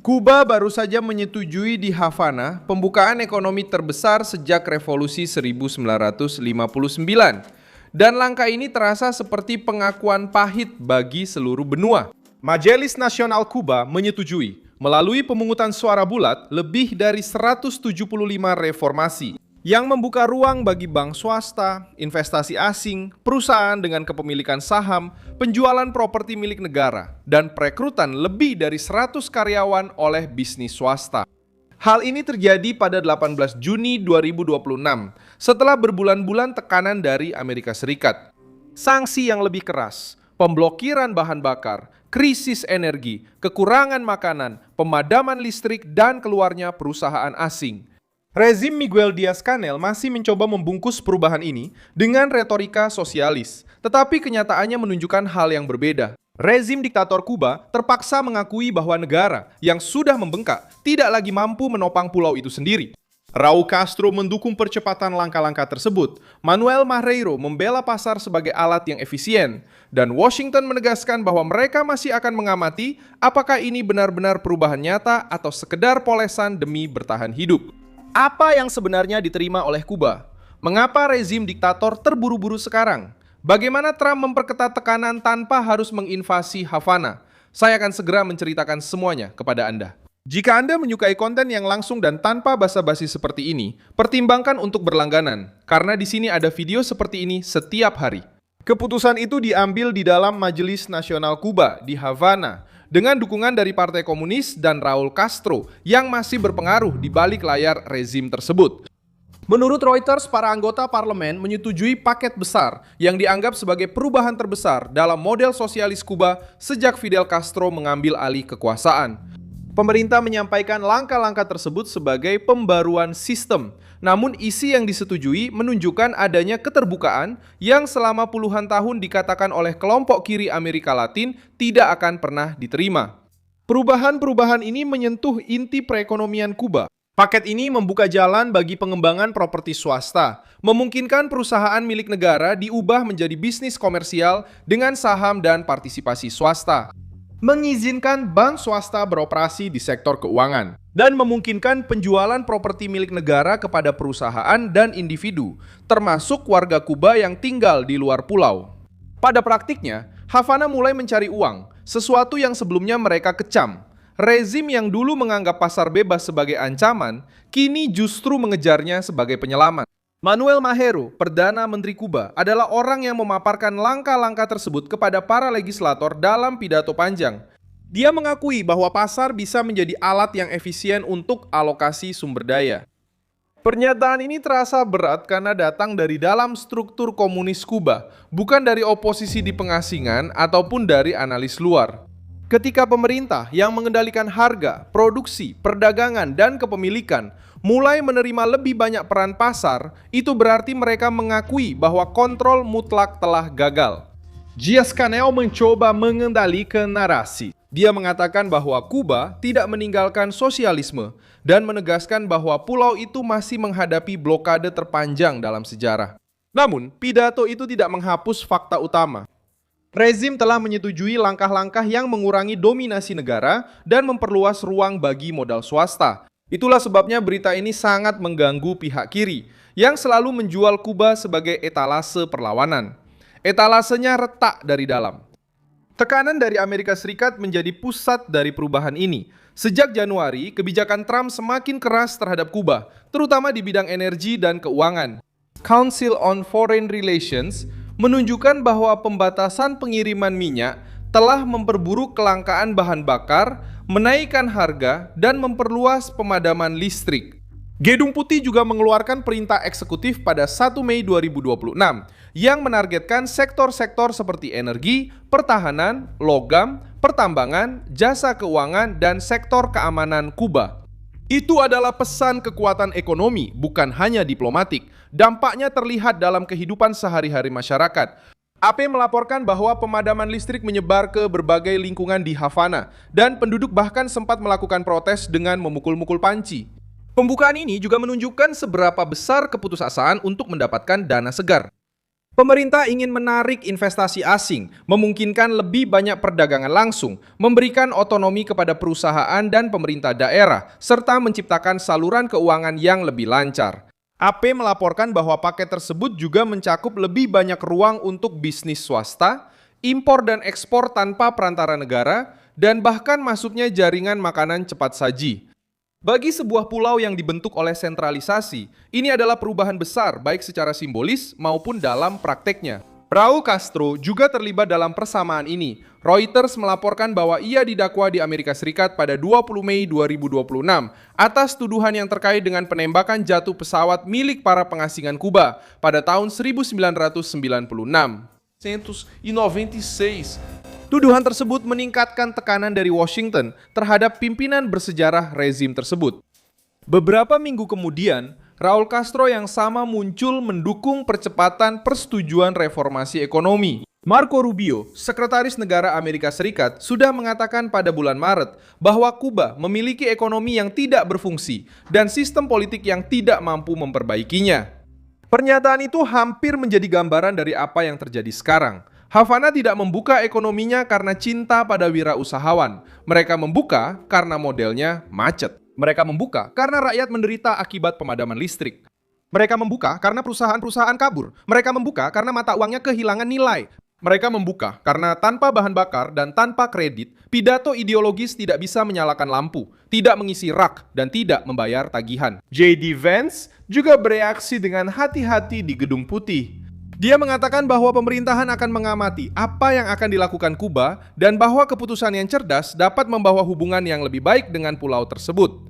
Kuba baru saja menyetujui di Havana pembukaan ekonomi terbesar sejak Revolusi 1959. Dan langkah ini terasa seperti pengakuan pahit bagi seluruh benua. Majelis Nasional Kuba menyetujui melalui pemungutan suara bulat lebih dari 175 reformasi yang membuka ruang bagi bank swasta, investasi asing, perusahaan dengan kepemilikan saham, penjualan properti milik negara, dan perekrutan lebih dari 100 karyawan oleh bisnis swasta. Hal ini terjadi pada 18 Juni 2026, setelah berbulan-bulan tekanan dari Amerika Serikat. Sanksi yang lebih keras, pemblokiran bahan bakar, krisis energi, kekurangan makanan, pemadaman listrik, dan keluarnya perusahaan asing. Rezim Miguel Diaz-Canel masih mencoba membungkus perubahan ini dengan retorika sosialis, tetapi kenyataannya menunjukkan hal yang berbeda. Rezim diktator Kuba terpaksa mengakui bahwa negara yang sudah membengkak tidak lagi mampu menopang pulau itu sendiri. Raul Castro mendukung percepatan langkah-langkah tersebut. Manuel Marrero membela pasar sebagai alat yang efisien, dan Washington menegaskan bahwa mereka masih akan mengamati apakah ini benar-benar perubahan nyata atau sekedar polesan demi bertahan hidup. Apa yang sebenarnya diterima oleh Kuba? Mengapa rezim diktator terburu-buru sekarang? Bagaimana Trump memperketat tekanan tanpa harus menginvasi Havana? Saya akan segera menceritakan semuanya kepada Anda. Jika Anda menyukai konten yang langsung dan tanpa basa-basi seperti ini, pertimbangkan untuk berlangganan, karena di sini ada video seperti ini setiap hari. Keputusan itu diambil di dalam Majelis Nasional Kuba di Havana, dengan dukungan dari Partai Komunis dan Raul Castro yang masih berpengaruh di balik layar rezim tersebut. Menurut Reuters, para anggota parlemen menyetujui paket besar yang dianggap sebagai perubahan terbesar dalam model sosialis Kuba sejak Fidel Castro mengambil alih kekuasaan. Pemerintah menyampaikan langkah-langkah tersebut sebagai pembaruan sistem. Namun isi yang disetujui menunjukkan adanya keterbukaan yang selama puluhan tahun dikatakan oleh kelompok kiri Amerika Latin tidak akan pernah diterima. Perubahan-perubahan ini menyentuh inti perekonomian Kuba. Paket ini membuka jalan bagi pengembangan properti swasta, memungkinkan perusahaan milik negara diubah menjadi bisnis komersial dengan saham dan partisipasi swasta, mengizinkan bank swasta beroperasi di sektor keuangan, dan memungkinkan penjualan properti milik negara kepada perusahaan dan individu, termasuk warga Kuba yang tinggal di luar pulau. Pada praktiknya, Havana mulai mencari uang, sesuatu yang sebelumnya mereka kecam. Rezim yang dulu menganggap pasar bebas sebagai ancaman, kini justru mengejarnya sebagai penyelamat. Manuel Marrero, Perdana Menteri Kuba, adalah orang yang memaparkan langkah-langkah tersebut kepada para legislator dalam pidato panjang. Dia mengakui bahwa pasar bisa menjadi alat yang efisien untuk alokasi sumber daya. Pernyataan ini terasa berat karena datang dari dalam struktur komunis Kuba, bukan dari oposisi di pengasingan ataupun dari analis luar. Ketika pemerintah yang mengendalikan harga, produksi, perdagangan, dan kepemilikan mulai menerima lebih banyak peran pasar, itu berarti mereka mengakui bahwa kontrol mutlak telah gagal. Diaz-Canel mencoba mengendalikan narasi. Dia mengatakan bahwa Kuba tidak meninggalkan sosialisme dan menegaskan bahwa pulau itu masih menghadapi blokade terpanjang dalam sejarah. Namun, pidato itu tidak menghapus fakta utama. Rezim telah menyetujui langkah-langkah yang mengurangi dominasi negara dan memperluas ruang bagi modal swasta. Itulah sebabnya berita ini sangat mengganggu pihak kiri yang selalu menjual Kuba sebagai etalase perlawanan. Etalasenya retak dari dalam. Tekanan dari Amerika Serikat menjadi pusat dari perubahan ini. Sejak Januari, kebijakan Trump semakin keras terhadap Kuba, terutama di bidang energi dan keuangan. Council on Foreign Relations menunjukkan bahwa pembatasan pengiriman minyak telah memperburuk kelangkaan bahan bakar, menaikkan harga, dan memperluas pemadaman listrik. Gedung Putih juga mengeluarkan perintah eksekutif pada 1 Mei 2026 yang menargetkan sektor-sektor seperti energi, pertahanan, logam, pertambangan, jasa keuangan, dan sektor keamanan Kuba. Itu adalah pesan kekuatan ekonomi, bukan hanya diplomatik. Dampaknya terlihat dalam kehidupan sehari-hari masyarakat. AP melaporkan bahwa pemadaman listrik menyebar ke berbagai lingkungan di Havana, dan penduduk bahkan sempat melakukan protes dengan memukul-mukul panci. Pembukaan ini juga menunjukkan seberapa besar keputusasaan untuk mendapatkan dana segar. Pemerintah ingin menarik investasi asing, memungkinkan lebih banyak perdagangan langsung, memberikan otonomi kepada perusahaan dan pemerintah daerah, serta menciptakan saluran keuangan yang lebih lancar. AP melaporkan bahwa paket tersebut juga mencakup lebih banyak ruang untuk bisnis swasta, impor dan ekspor tanpa perantara negara, dan bahkan masuknya jaringan makanan cepat saji. Bagi sebuah pulau yang dibentuk oleh sentralisasi, ini adalah perubahan besar baik secara simbolis maupun dalam prakteknya. Raul Castro juga terlibat dalam persamaan ini. Reuters melaporkan bahwa ia didakwa di Amerika Serikat pada 20 Mei 2026 atas tuduhan yang terkait dengan penembakan jatuh pesawat milik para pengasingan Kuba pada tahun 1996. Tuduhan tersebut meningkatkan tekanan dari Washington terhadap pimpinan bersejarah rezim tersebut. Beberapa minggu kemudian, Raul Castro yang sama muncul mendukung percepatan persetujuan reformasi ekonomi. Marco Rubio, Sekretaris Negara Amerika Serikat, sudah mengatakan pada bulan Maret bahwa Kuba memiliki ekonomi yang tidak berfungsi dan sistem politik yang tidak mampu memperbaikinya. Pernyataan itu hampir menjadi gambaran dari apa yang terjadi sekarang. Havana tidak membuka ekonominya karena cinta pada wirausahawan. Mereka membuka karena modelnya macet. Mereka membuka karena rakyat menderita akibat pemadaman listrik. Mereka membuka karena perusahaan-perusahaan kabur. Mereka membuka karena mata uangnya kehilangan nilai. Mereka membuka karena tanpa bahan bakar dan tanpa kredit, pidato ideologis tidak bisa menyalakan lampu, tidak mengisi rak, dan tidak membayar tagihan. J.D. Vance juga bereaksi dengan hati-hati di Gedung Putih. Dia mengatakan bahwa pemerintahan akan mengamati apa yang akan dilakukan Kuba dan bahwa keputusan yang cerdas dapat membawa hubungan yang lebih baik dengan pulau tersebut.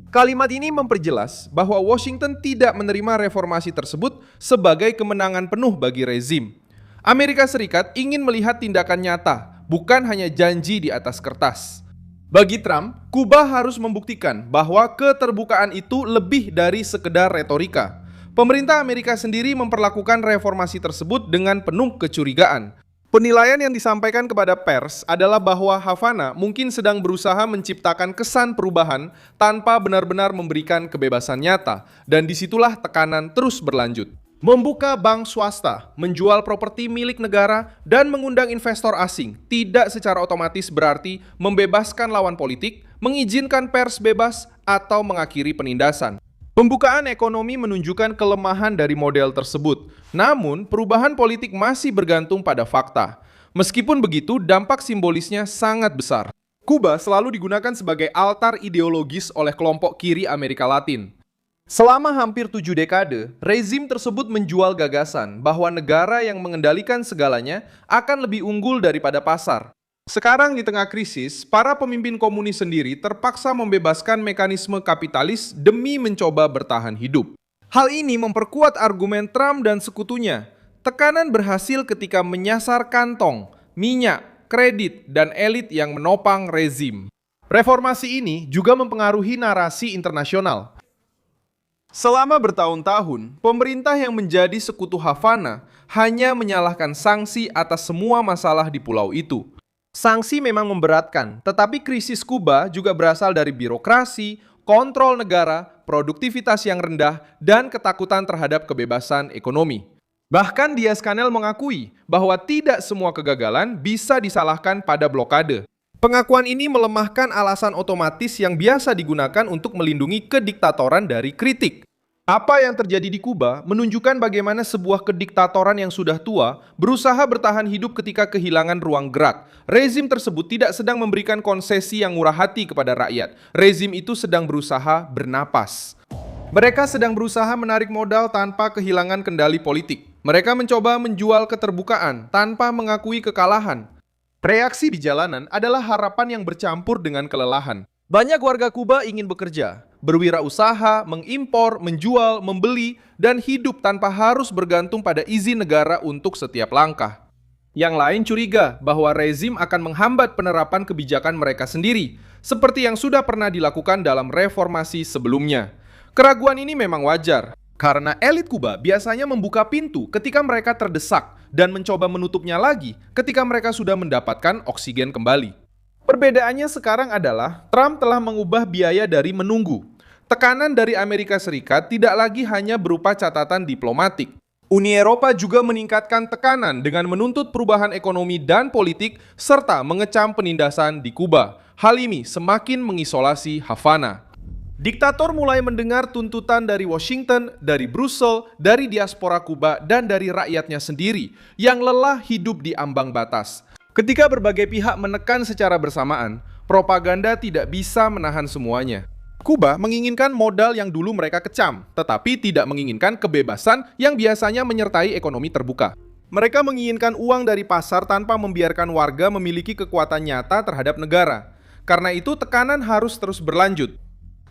Kalimat ini memperjelas bahwa Washington tidak menerima reformasi tersebut sebagai kemenangan penuh bagi rezim. Amerika Serikat ingin melihat tindakan nyata, bukan hanya janji di atas kertas. Bagi Trump, Kuba harus membuktikan bahwa keterbukaan itu lebih dari sekedar retorika. Pemerintah Amerika sendiri memperlakukan reformasi tersebut dengan penuh kecurigaan. Penilaian yang disampaikan kepada pers adalah bahwa Havana mungkin sedang berusaha menciptakan kesan perubahan tanpa benar-benar memberikan kebebasan nyata, dan disitulah tekanan terus berlanjut. Membuka bank swasta, menjual properti milik negara, dan mengundang investor asing tidak secara otomatis berarti membebaskan lawan politik, mengizinkan pers bebas, atau mengakhiri penindasan. Pembukaan ekonomi menunjukkan kelemahan dari model tersebut. Namun, perubahan politik masih bergantung pada fakta. Meskipun begitu, dampak simbolisnya sangat besar. Kuba selalu digunakan sebagai altar ideologis oleh kelompok kiri Amerika Latin. Selama hampir 7 dekade, rezim tersebut menjual gagasan bahwa negara yang mengendalikan segalanya akan lebih unggul daripada pasar. Sekarang di tengah krisis, para pemimpin komunis sendiri terpaksa membebaskan mekanisme kapitalis demi mencoba bertahan hidup. Hal ini memperkuat argumen Trump dan sekutunya. Tekanan berhasil ketika menyasar kantong, minyak, kredit, dan elit yang menopang rezim. Reformasi ini juga mempengaruhi narasi internasional. Selama bertahun-tahun, pemerintah yang menjadi sekutu Havana hanya menyalahkan sanksi atas semua masalah di pulau itu. Sanksi memang memberatkan, tetapi krisis Kuba juga berasal dari birokrasi, kontrol negara, produktivitas yang rendah, dan ketakutan terhadap kebebasan ekonomi. Bahkan Diaz-Canel mengakui bahwa tidak semua kegagalan bisa disalahkan pada blokade. Pengakuan ini melemahkan alasan otomatis yang biasa digunakan untuk melindungi kediktatoran dari kritik. Apa yang terjadi di Kuba menunjukkan bagaimana sebuah kediktatoran yang sudah tua berusaha bertahan hidup ketika kehilangan ruang gerak. Rezim tersebut tidak sedang memberikan konsesi yang murah hati kepada rakyat. Rezim itu sedang berusaha bernapas. Mereka sedang berusaha menarik modal tanpa kehilangan kendali politik. Mereka mencoba menjual keterbukaan tanpa mengakui kekalahan. Reaksi di jalanan adalah harapan yang bercampur dengan kelelahan. Banyak warga Kuba ingin bekerja, berwirausaha, mengimpor, menjual, membeli, dan hidup tanpa harus bergantung pada izin negara untuk setiap langkah. Yang lain curiga bahwa rezim akan menghambat penerapan kebijakan mereka sendiri, seperti yang sudah pernah dilakukan dalam reformasi sebelumnya. Keraguan ini memang wajar, karena elit Kuba biasanya membuka pintu ketika mereka terdesak dan mencoba menutupnya lagi ketika mereka sudah mendapatkan oksigen kembali. Perbedaannya sekarang adalah Trump telah mengubah biaya dari menunggu. Tekanan dari Amerika Serikat tidak lagi hanya berupa catatan diplomatik. Uni Eropa juga meningkatkan tekanan dengan menuntut perubahan ekonomi dan politik serta mengecam penindasan di Kuba. Hal ini semakin mengisolasi Havana. Diktator mulai mendengar tuntutan dari Washington, dari Brussel, dari diaspora Kuba, dan dari rakyatnya sendiri yang lelah hidup di ambang batas. Ketika berbagai pihak menekan secara bersamaan, propaganda tidak bisa menahan semuanya. Kuba menginginkan modal yang dulu mereka kecam, tetapi tidak menginginkan kebebasan yang biasanya menyertai ekonomi terbuka. Mereka menginginkan uang dari pasar tanpa membiarkan warga memiliki kekuatan nyata terhadap negara. Karena itu tekanan harus terus berlanjut.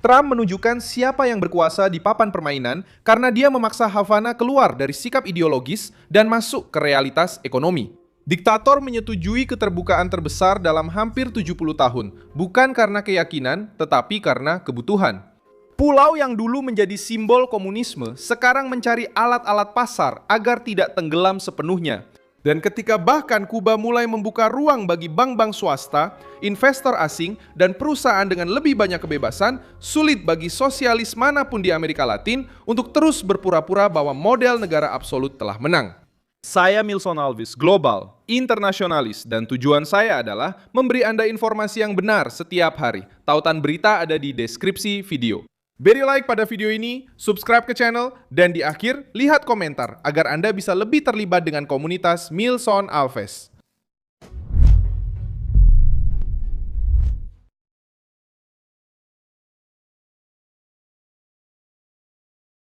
Trump menunjukkan siapa yang berkuasa di papan permainan karena dia memaksa Havana keluar dari sikap ideologis dan masuk ke realitas ekonomi. Diktator menyetujui keterbukaan terbesar dalam hampir 70 tahun, bukan karena keyakinan, tetapi karena kebutuhan. Pulau yang dulu menjadi simbol komunisme sekarang mencari alat-alat pasar agar tidak tenggelam sepenuhnya. Dan ketika bahkan Kuba mulai membuka ruang bagi bank-bank swasta, investor asing, dan perusahaan dengan lebih banyak kebebasan, sulit bagi sosialis manapun di Amerika Latin untuk terus berpura-pura bahwa model negara absolut telah menang. Saya Milson Alvis, global, internasionalis, dan tujuan saya adalah memberi Anda informasi yang benar setiap hari. Tautan berita ada di deskripsi video. Beri like pada video ini, subscribe ke channel, dan di akhir, lihat komentar agar Anda bisa lebih terlibat dengan komunitas Milson Alves.